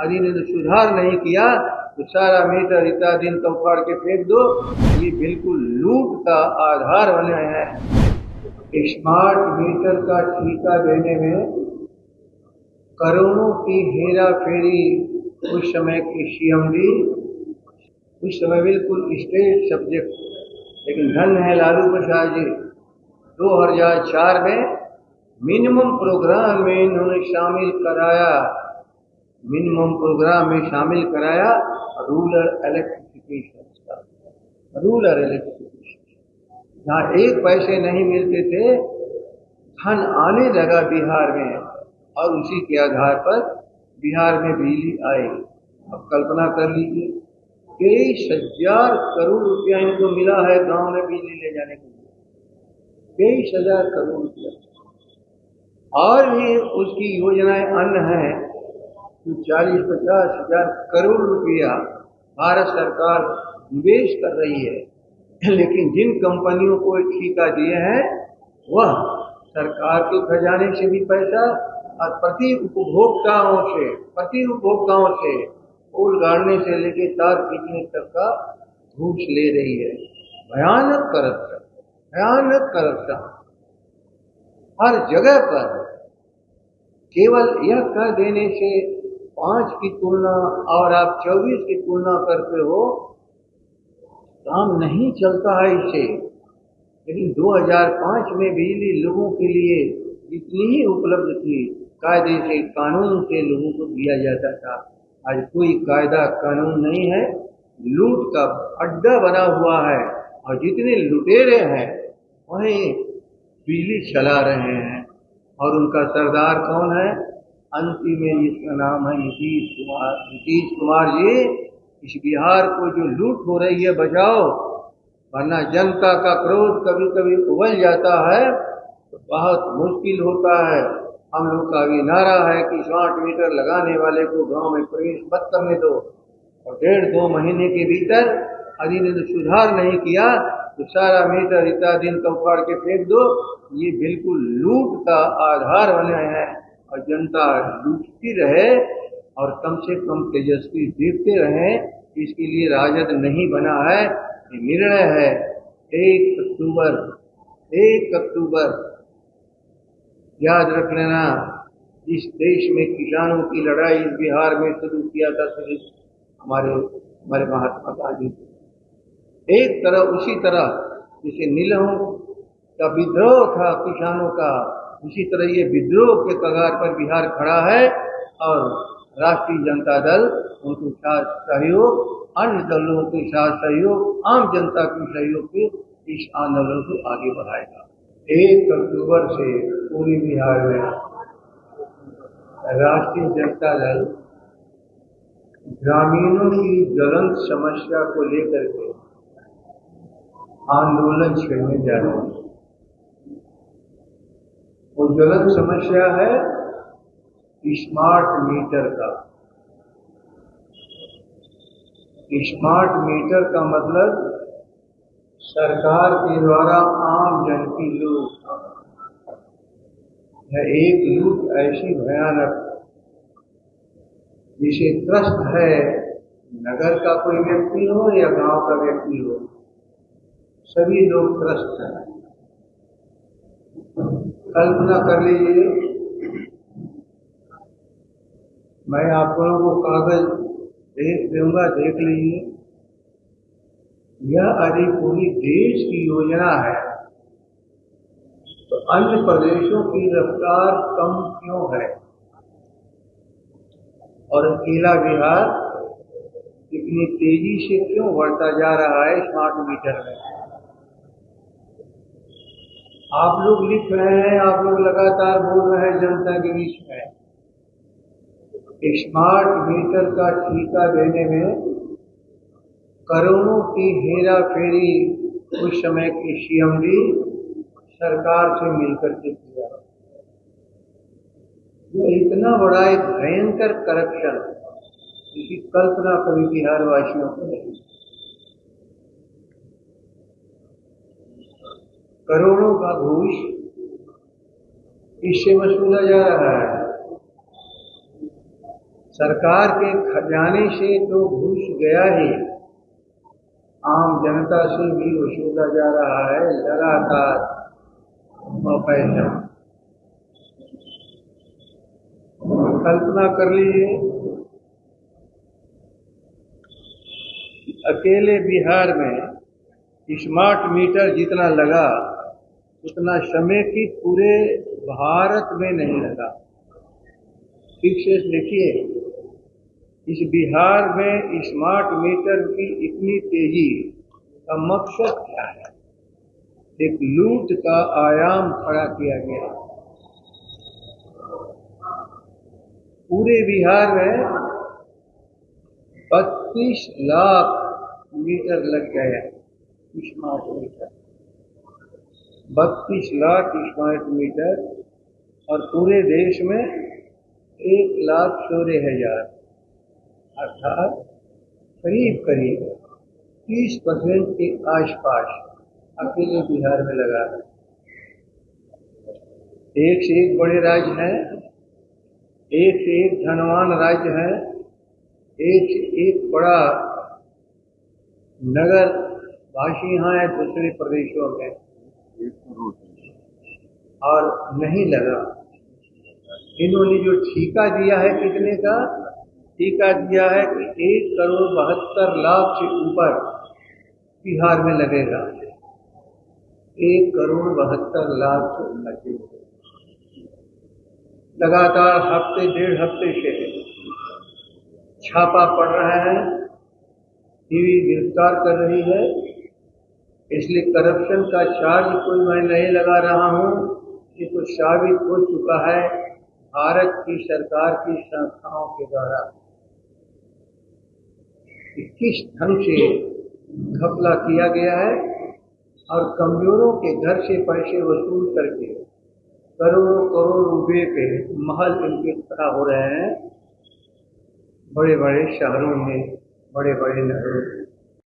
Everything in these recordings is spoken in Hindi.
यदि ने सुधार नहीं किया तो सारा मीटर इतना दिन तो उखाड़ के फेंक दो। ये बिल्कुल लूट का आधार बने हैं। स्मार्ट मीटर का ठेका देने में करोड़ों की हेरा फेरी उस समय की सीएमडी, उस समय बिल्कुल स्टेट सब्जेक्ट। लेकिन धन है लालू प्रसाद जी, 2004 में मिनिमम प्रोग्राम में इन्होंने शामिल कराया, मिनिमम प्रोग्राम में शामिल कराया रूरल इलेक्ट्रिफिकेशन का। रूरल इलेक्ट्रिफिकेशन, जहाँ 1 पैसे नहीं मिलते थे, धन आने लगा बिहार में, और उसी के आधार पर बिहार में बिजली आई। अब कल्पना कर लीजिए, 23,000 करोड़ रुपया इनको मिला है गांव में बिजली ले जाने के लिए। 23,000 करोड़ रुपया। और भी उसकी योजनाएं अन्य हैं, जो 40-50 हजार करोड़ रुपया भारत सरकार निवेश कर रही है। लेकिन जिन कंपनियों को ठेका दिए हैं, वह सरकार के खजाने से भी पैसा और प्रति उपभोक्ताओं से फूल गाड़ने से लेके तार खींचने तक का घूस ले रही है। भयानक करप्शन, भयानक करप्शन हर जगह पर। केवल यह कह देने से 5 की तुलना और आप 24 की तुलना करते हो, काम नहीं चलता है इससे। लेकिन 2005 में बिजली लोगों के लिए जितनी ही उपलब्ध थी, कायदे से कानून से लोगों को दिया जाता था। आज कोई कायदा कानून नहीं है, लूट का अड्डा बना हुआ है, और जितने लुटेरे हैं वही बिजली चला रहे हैं। और उनका सरदार कौन है? अंतिम में जिसका नाम है नीतीश कुमार। नीतीश कुमार जी, इस बिहार को जो लूट हो रही है बचाओ, वरना जनता का क्रोध कभी कभी उबल जाता है तो बहुत मुश्किल होता है। हम लोग का भी नारा है कि स्मार्ट मीटर लगाने वाले को गांव में प्रवेश मत करने दो, और 1.5-2 महीने के भीतर यदि ने सुधार नहीं किया तो सारा मीटर इतना दिन का उखाड़ के फेंक दो। ये बिल्कुल लूट का आधार बने हैं, और जनता लूटती रहे और कम से कम तेजस्वी देखते रहे। इसके लिए राजद नहीं बना है, ये निर्णय है। 1 अक्टूबर याद रख लेना। इस देश में किसानों की लड़ाई इस बिहार में शुरू किया था सिर्फ हमारे महात्मा गांधी। एक तरह उसी तरह जैसे नीलहों का विद्रोह था किसानों का, उसी तरह ये विद्रोह के कगार पर बिहार खड़ा है। और राष्ट्रीय जनता दल उनके साथ सहयोग, अन्य दलों के साथ सहयोग, आम जनता के सहयोग से इस आंदोलन को आगे बढ़ाएगा। 1 अक्टूबर से पूरी बिहार में राष्ट्रीय जनता दल ग्रामीणों की ज्वलंत समस्या को लेकर के आंदोलन छेड़ने जा रहे हैं। वो ज्वलंत समस्या है स्मार्ट मीटर का। स्मार्ट मीटर का मतलब सरकार के द्वारा आम जन की लूट है। एक लूट ऐसी भयानक जिसे त्रस्त है नगर का कोई व्यक्ति हो या गांव का व्यक्ति हो, सभी लोग त्रस्त हैं। कल्पना कर लीजिए, मैं आप लोगों को कागज देख दूंगा, देख लीजिए। यह यदि पूरी देश की योजना है तो अन्य प्रदेशों की रफ्तार कम क्यों है, और अकेला बिहार इतनी तेजी से क्यों बढ़ता जा रहा है स्मार्ट मीटर में? आप लोग लिख रहे हैं, आप लोग लगातार बोल रहे हैं जनता के बीच में। स्मार्ट मीटर का ठेका देने में करोड़ों की हेरा फेरी उस समय की सीएमडी सरकार से मिलकर के किया। ये इतना बड़ा एक भयंकर करप्शन, इसकी कल्पना कभी बिहार वासियों को नहीं। करोड़ों का घूस इससे वसूला जा रहा है। सरकार के खजाने से तो घूस गया ही, आम जनता से भी वसूला जा रहा है लगातार पैसा। कल्पना कर लीजिए, अकेले बिहार में स्मार्ट मीटर जितना लगा उतना समय की पूरे भारत में नहीं लगा। ठीक से देखिए, इस बिहार में स्मार्ट मीटर की इतनी तेजी का मकसद क्या है? एक लूट का आयाम खड़ा किया गया। पूरे बिहार में 32 लाख मीटर लग गया, smart meter. 32 lakh smart meter, और पूरे देश में 1,16,000, अर्थात करीब करीब 30% के आसपास अकेले बिहार में लगा है। एक से एक बड़े राज्य हैं, एक से एक धनवान राज्य है, एक से एक बड़ा नगर वासी यहाँ है दूसरे प्रदेशों में, और नहीं लगा। इन्होंने जो ठेका दिया है, कितने का ठेका दिया है कि 1,72,00,000 से ऊपर बिहार में लगेगा। 1,72,00,000 से ऊपर लगातार हफ्ते डेढ़ हफ्ते से छापा पड़ रहा है, टीवी गिरफ्तार कर रही है। इसलिए करप्शन का चार्ज कोई मैं नहीं लगा रहा हूं, ये तो साबित हो चुका है भारत की सरकार की संस्थाओं के द्वारा किस ढंग से घपला किया गया है, और कमजोरों के घर से पैसे वसूल करके करोड़ों करोड़ रुपए के महल इनके खड़ा हो रहे हैं बड़े बड़े शहरों में, बड़े बड़े नगरों में।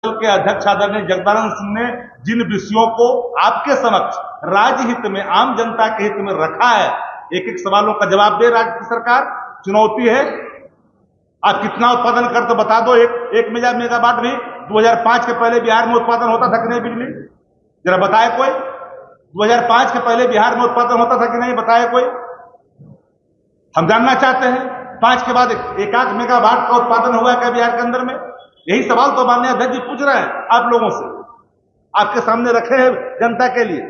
के अध्यक्ष आदरणीय जगदानंद सिंह ने जिन विषयों को आपके समक्ष राज्य हित में, आम जनता के हित में रखा है, एक एक सवालों का जवाब दे राज्य की सरकार। चुनौती है, आप कितना उत्पादन कर तो बता दो। एक मेगावाट भी 2005 के पहले बिहार में उत्पादन होता था कि नहीं बिजली? जरा बताए कोई। 2005 के पहले बिहार में उत्पादन होता था कि नहीं, बताए कोई। हम जानना चाहते हैं 5 के बाद 1 मेगावाट का उत्पादन हुआ क्या बिहार के अंदर में? यही सवाल तो माननीय अध्यक्ष जी पूछ रहे हैं आप लोगों से, आपके सामने रखे हैं जनता के लिए।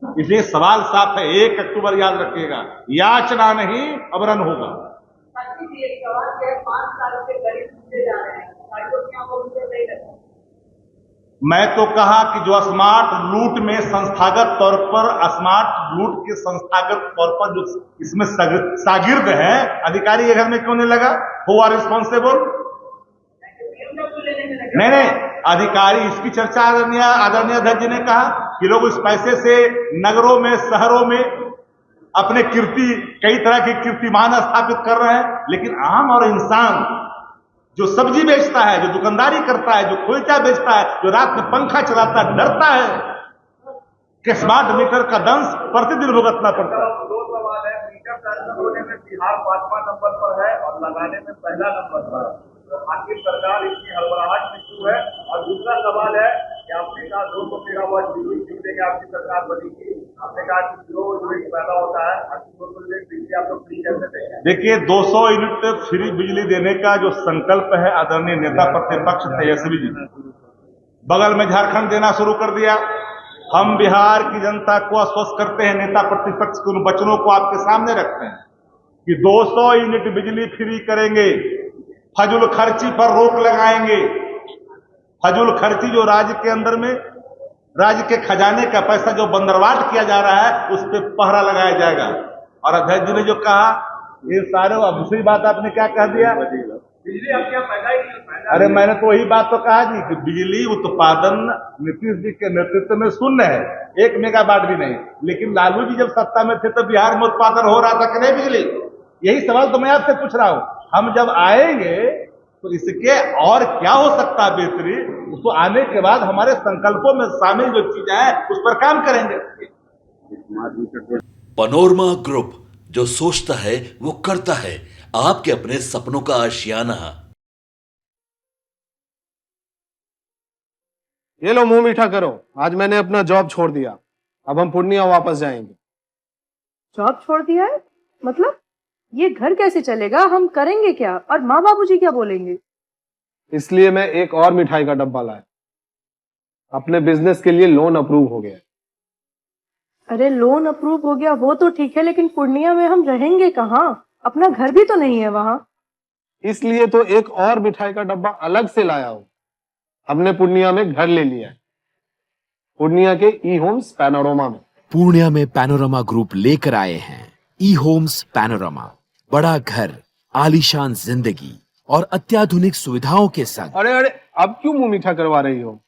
इसलिए सवाल साफ है, 1 अक्टूबर याद रखिएगा, याचना नहीं अवरण होगा। मैं तो कहा कि जो स्मार्ट लूट में संस्थागत तौर पर, स्मार्ट लूट के संस्थागत तौर पर जो इसमें शागिर्द है, अधिकारी के घर में क्यों नहीं लगा? Who are responsible? नहीं, अधिकारी, इसकी चर्चा आदरणीय अध्यक्ष जी ने कहा कि लोग इस पैसे से नगरों में, शहरों में अपने कई तरह के कीर्तिमान स्थापित कर रहे हैं, लेकिन आम और इंसान जो सब्जी बेचता है, जो दुकानदारी करता है, जो खोलचा बेचता है, जो रात में पंखा चलाता है, डरता है कि स्मार्ट मीटर का दंश प्रतिदिन भुगतना पड़ता है। दो सवाल है, मीटर चालू होने में बिहार 5वां नंबर पर है और लगाने में पहला नंबर पर है, तो आखिर सरकार इतनी हड़बड़ाहट में क्यों है? और दूसरा सवाल है कि आपने कहा 200 मेगावाट बिजली खरीदने की आपकी सरकार बनेगी, आपने कहा कि जो यूनिट पैदा होता है 200 यूनिट बिजली आप लोग फ्री कैसे देंगे? देखिए, 200 यूनिट फ्री बिजली देने का जो संकल्प है आदरणीय नेता प्रतिपक्ष तेजस्वी जी, बगल में झारखंड देना शुरू कर दिया। हम बिहार की जनता को आश्वस्त करते हैं, नेता प्रतिपक्ष के उन वचनों को आपके सामने रखते हैं कि 200 यूनिट बिजली फ्री करेंगे, फजूल खर्ची पर रोक लगाएंगे। फजूल खर्ची जो राज्य के अंदर में, राज्य के खजाने का पैसा जो बंदरवाट किया जा रहा है, उस पर पहरा लगाया जाएगा। और अध्यक्ष जी ने जो कहा, ये सारे, अब दूसरी बात आपने क्या कह दिया? बिजली आपके यहाँ पैदा ही नहीं। अरे मैंने तो वही बात तो कहा जी कि बिजली उत्पादन नीतीश जी के नेतृत्व में शून्य है, 1 मेगावाट भी नहीं। लेकिन लालू जी जब सत्ता में थे तो बिहार में उत्पादन हो रहा था कि नहीं बिजली? यही सवाल तो मैं आपसे पूछ रहा हूं। हम जब आएंगे तो इसके और क्या हो सकता है बेहतरी, उसको आने के बाद हमारे संकल्पों में शामिल जो चीजें हैं उस पर काम करेंगे। पनोरमा ग्रुप, जो सोचता है वो करता है। आपके अपने सपनों का आशियाना। ये लो मुंह मीठा करो, आज मैंने अपना जॉब छोड़ दिया, अब हम पूर्णिया वापस जाएंगे। जॉब छोड़ दिया है? मतलब ये घर कैसे चलेगा? हम करेंगे क्या? और माँ बाबूजी क्या बोलेंगे? इसलिए मैं एक और मिठाई का डब्बा लाया। अपने बिजनेस के लिए लोन अप्रूव हो गया। अरे लोन अप्रूव हो गया वो तो ठीक है, लेकिन पूर्णिया में हम रहेंगे कहाँ? अपना घर भी तो नहीं है वहाँ। इसलिए तो एक और मिठाई का डब्बा अलग से लाया हूं। हमने पूर्णिया में घर ले लिया है, पूर्णिया के ई होम्स पैनोरमा में। पूर्णिया में पैनोरमा ग्रुप लेकर आए हैं ई होम्स पैनोरमा। बड़ा घर, आलीशान जिंदगी और अत्याधुनिक सुविधाओं के संग। अरे अरे, अब क्यों मुंह मीठा करवा रही हो?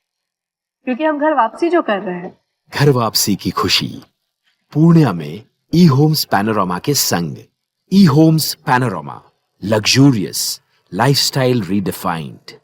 क्योंकि हम घर वापसी जो कर रहे हैं। घर वापसी की खुशी पूर्णिया में ई होम्स पैनोरमा के संग। E homes panorama, luxurious lifestyle redefined.